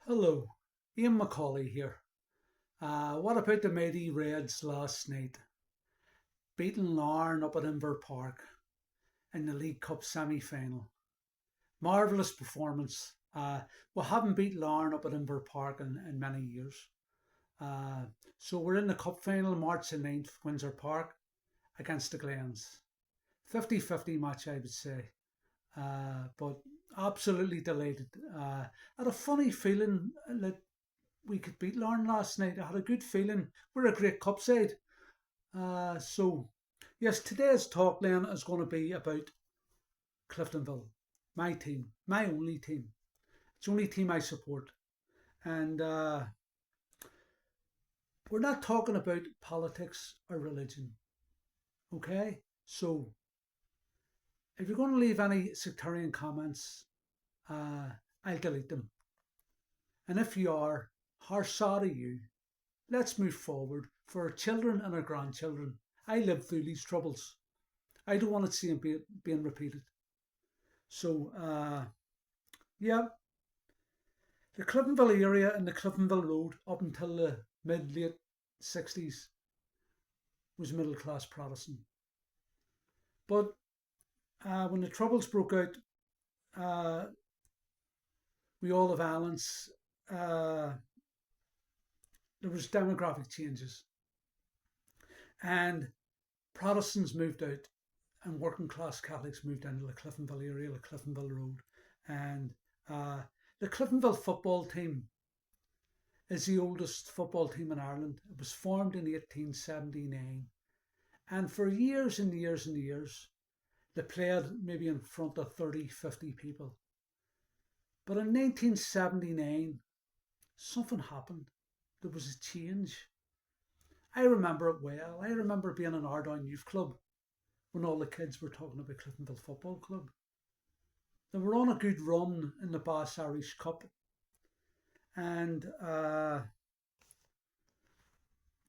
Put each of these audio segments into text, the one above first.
Hello, Eamon McAuley here. What about the Mighty Reds last night? Beating Larne up at Inver Park in the League Cup semi-final. Marvellous performance. We haven't beat Larne up at Inver Park in many years. Uh, so we're in the Cup final March the 9th, Windsor Park, against the Glens. 50-50 match, I would say. But absolutely delighted. I had a funny feeling that we could beat Larne last night. I had a good feeling. We're a great cup side. Yes, today's talk then is going to be about Cliftonville, my team, my only team. It's the only team I support. And we're not talking about politics or religion, okay? So if you're going to leave any sectarian comments, I'll delete them. And if you are, sorry you. Let's move forward for our children and our grandchildren. I lived through these troubles. I don't want to see them being repeated. So, yeah, the Cliftonville area and the Cliftonville Road up until the mid-late 60s was middle class Protestant. But when the troubles broke out, we all have violence. There was demographic changes, and Protestants moved out, and working class Catholics moved into the Cliftonville area, the Cliftonville Road, and the Cliftonville football team is the oldest football team in Ireland. It was formed in 1879, and for years and years and years, they played maybe in front of 30, 50 people. But in 1979, something happened. There was a change. I remember it well. I remember being in Ardoyne Youth Club when all the kids were talking about Cliftonville Football Club. They were on a good run in the Bass Irish Cup. And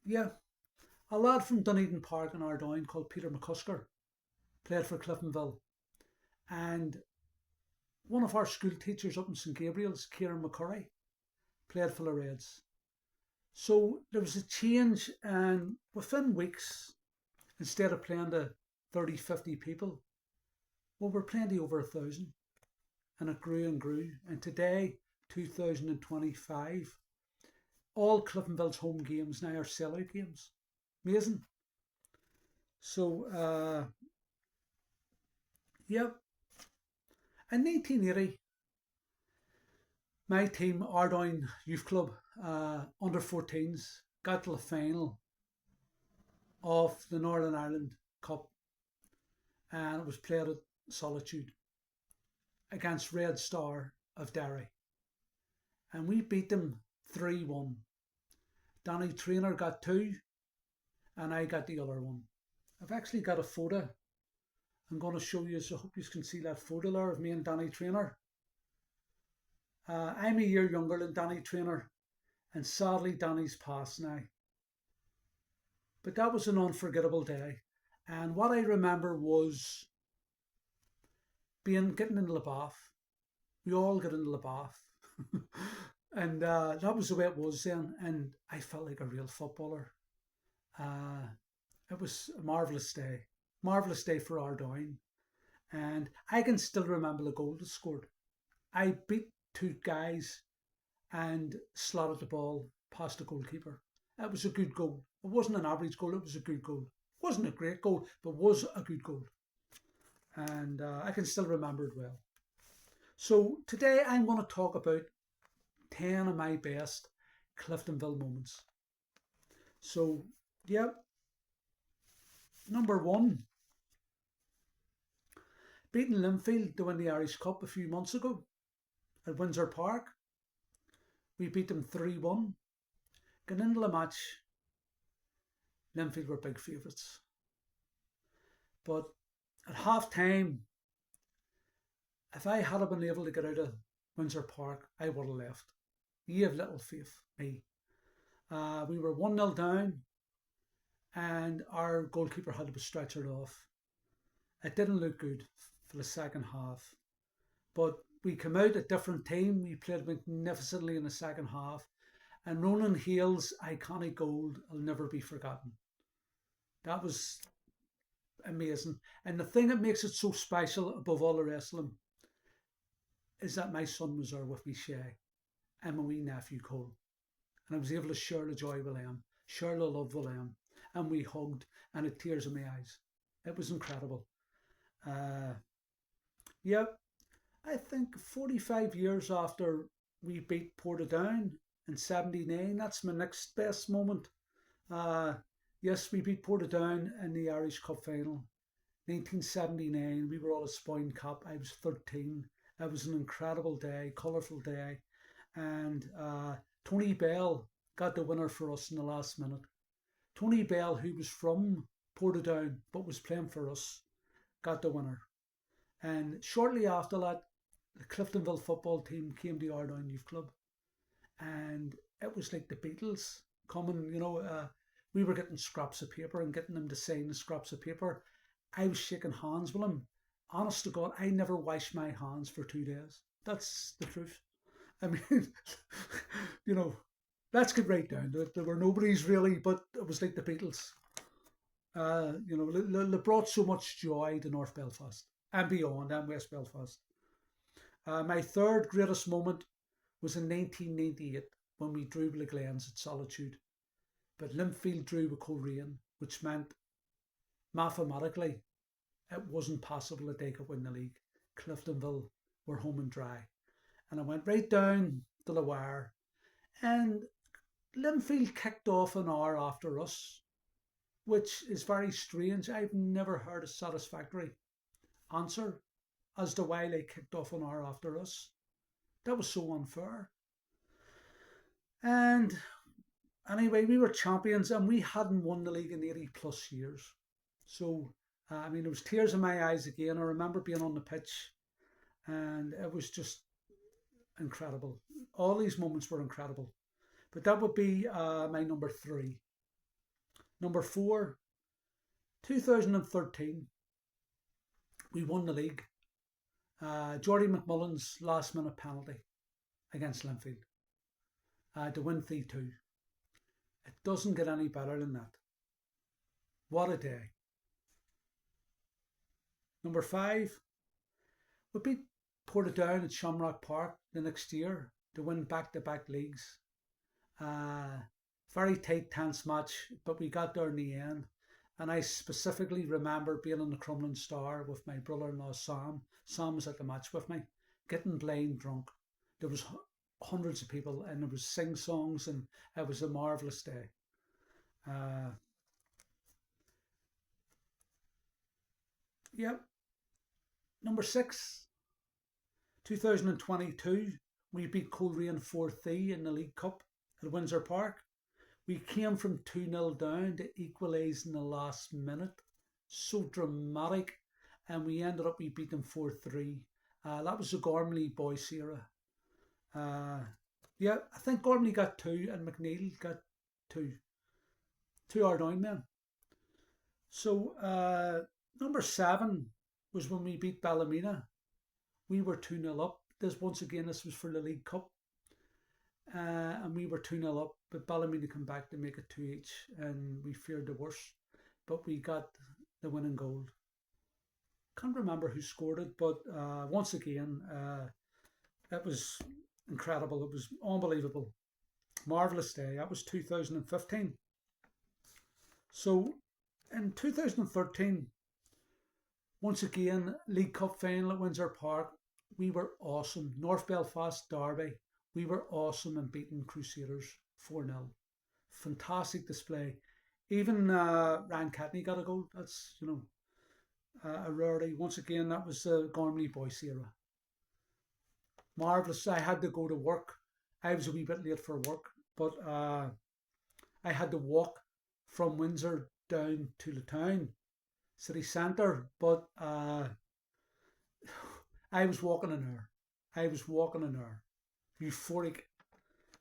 yeah, a lad from Dunedin Park in Ardoyne called Peter McCusker played for Cliftonville. And one of our school teachers up in St Gabriel's, Kieran McCurry, played for the Reds. So there was a change, and within weeks, instead of playing to 30, 50 people, well, we're playing to over 1,000. And it grew and grew. And today, 2025, all Cliftonville's home games now are sellout games. Amazing. So, yeah. In 1980, my team, Ardoyne Youth Club, under 14s, got to the final of the Northern Ireland Cup, and it was played at Solitude against Red Star of Derry, and we beat them 3-1. Danny Trainer got two, and I got the other one. I've actually got a photo I'm going to show you, so I hope you can see that photo there of me and Danny Trainer. I'm a year younger than Danny Trainer, and sadly Danny's passed now. But that was an unforgettable day, and what I remember was getting into the bath. We all get into the bath, and that was the way it was then, and I felt like a real footballer. It was a marvellous day for Ardoyne, and I can still remember the goal they scored. I beat two guys and slotted the ball past the goalkeeper. It was a good goal. It wasn't an average goal, it was a good goal. It wasn't a great goal, but was a good goal. And I can still remember it well. So today I'm going to talk about 10 of my best Cliftonville moments. So, yeah. Number one, beating Linfield to win the Irish Cup a few months ago at Windsor Park. We beat them 3-1. Going into the match, Linfield were big favourites. But at half time, if I had been able to get out of Windsor Park, I would have left. You have little faith, me. We were 1-0 down, and our goalkeeper had to be stretchered off. It didn't look good for the second half, but we came out a different team. We played magnificently in the second half. And Ronan Hale's iconic goal will never be forgotten. That was amazing. And the thing that makes it so special above all the rest of them is that my son was there with me, Shay, and my wee nephew, Cole. And I was able to share the joy with them, share the love with them. And we hugged, and it tears in my eyes. It was incredible. Yeah, I think 45 years after we beat Portadown in 79, that's my next best moment. Yes, we beat Portadown in the Irish Cup final. 1979, we were all a Spoyne Cup. I was 13. It was an incredible day, colourful day. And Tony Bell got the winner for us in the last minute. Tony Bell, who was from Portadown but was playing for us, got the winner. And shortly after that, the Cliftonville football team came to Ardown Youth Club. And it was like the Beatles coming, we were getting scraps of paper and getting them to sign the scraps of paper. I was shaking hands with them. Honest to God, I never washed my hands for 2 days. That's the truth. I mean, let's get right down to it. There were nobodies really, but it was like the Beatles. They brought so much joy to North Belfast and beyond, and West Belfast. My third greatest moment was in 1998 when we drew with the Glens at Solitude. But Linfield drew with Coleraine, which meant mathematically it wasn't possible that they could win the league. Cliftonville were home and dry. And I went right down to the wire, and Linfield kicked off an hour after us, which is very strange. I've never heard a satisfactory answer as to why they kicked off an hour after us. That was so unfair. And anyway, we were champions and we hadn't won the league in 80 plus years. So, there was tears in my eyes again. I remember being on the pitch and it was just incredible. All these moments were incredible. But that would be my number 3. Number 4, 2013, we won the league. Jordy McMullen's last minute penalty against Linfield to win 3-2. It doesn't get any better than that. What a day. Number 5, we beat Portadown at Shamrock Park the next year to win back-to-back leagues. Very tight, tense match, but we got there in the end. And I specifically remember being on the Crumlin Star with my brother-in-law Sam. Sam was at the match with me, getting blind drunk. There was hundreds of people and there was sing-songs and it was a marvellous day. Number 6, 2022, we beat Coleraine 4-3 in the League Cup at Windsor Park. We came from 2-0 down to equalise in the last minute. So dramatic. And we beat them 4-3. That was the Gormley boys era. I think Gormley got 2 and McNeil got 2. 2 Ardown men. So number 7 was when we beat Ballymena. We were 2-0 up. This was for the League Cup. And we were 2-0 up, but Ballymena come back to make it 2 each, and we feared the worst. But we got the winning goal. Can't remember who scored it, but once again, it was incredible. It was unbelievable. Marvellous day. That was 2015. So in 2013, once again, League Cup final at Windsor Park, we were awesome. North Belfast Derby. We were awesome in beating Crusaders 4-0. Fantastic display. Even Ryan Catney got a goal. That's, a rarity. Once again, that was the Gormley boys era. Marvellous. I had to go to work. I was a wee bit late for work, but I had to walk from Windsor down to the town, city centre, but I was walking an hour. Euphoric.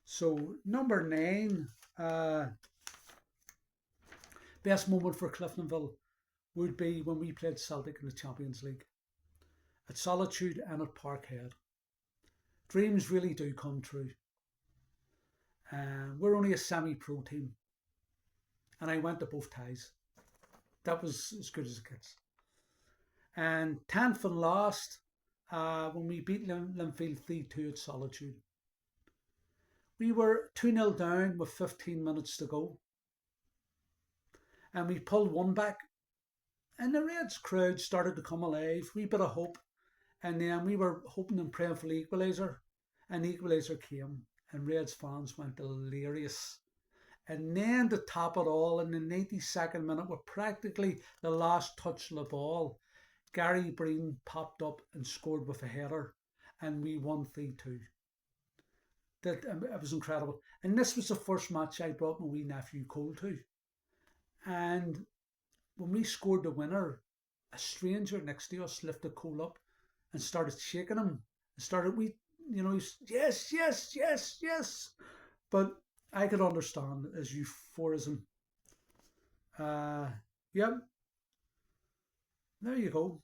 So number 9, best moment for Cliftonville would be when we played Celtic in the Champions League at Solitude and at Parkhead. dreams really do come true. We're only a semi-pro team, and I went to both ties. That was as good as it gets. And 10th and last, when we beat Linfield 3-2 at Solitude. We were 2-0 down with 15 minutes to go. And we pulled one back. And the Reds crowd started to come alive. Wee bit of hope. And then we were hoping and praying for the equaliser. And the equaliser came. And Reds fans went delirious. And then to top it all, in the 92nd minute, with practically the last touch of the ball, Gary Breen popped up and scored with a header. And we won 3-2. It was incredible. And this was the first match I brought my wee nephew Cole to. And when we scored the winner, a stranger next to us lifted Cole up and started shaking him. He's, yes, yes, yes, yes. But I could understand his euphorism. Yeah. There you go.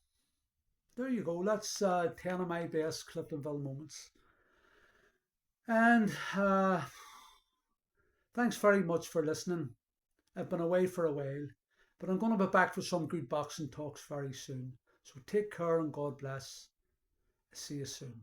There you go. That's 10 of my best Cliftonville moments. And thanks very much for listening. I've been away for a while, but I'm going to be back for some good boxing talks very soon. So take care and God bless. See you soon.